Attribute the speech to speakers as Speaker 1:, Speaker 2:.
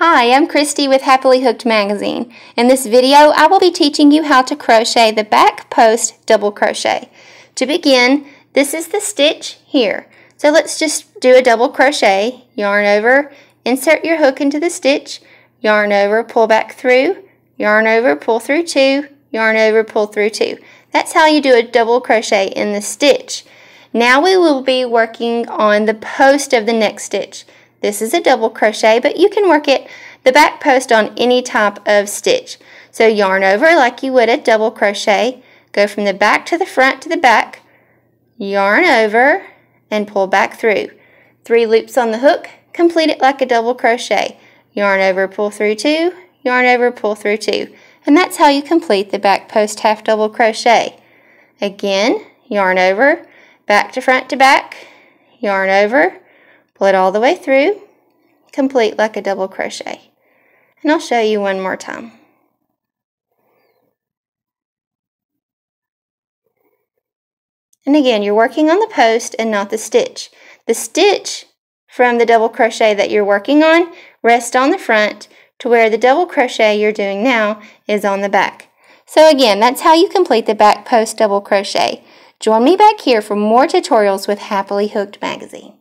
Speaker 1: Hi, I'm Christy with Happily Hooked Magazine. In this video, I will be teaching you how to crochet the back post double crochet. To begin, this is the stitch here. So let's just do a double crochet, yarn over, insert your hook into the stitch, yarn over, pull back through, yarn over, pull through two, yarn over, pull through two. That's how you do a double crochet in the stitch. Now we will be working on the post of the next stitch. This is a double crochet, but you can work the back post on any type of stitch. So yarn over like you would a double crochet, go from the back to the front to the back, yarn over, and pull back through. 3 loops on the hook, complete it like a double crochet. Yarn over, pull through 2, yarn over, pull through 2. And that's how you complete the back post half double crochet. Again, yarn over, back to front to back, yarn over, pull it all the way through, complete like a double crochet. And I'll show you one more time. And again, you're working on the post and not the stitch. The stitch from the double crochet that you're working on rests on the front to where the double crochet you're doing now is on the back. So again, that's how you complete the back post double crochet. Join me back here for more tutorials with Happily Hooked Magazine.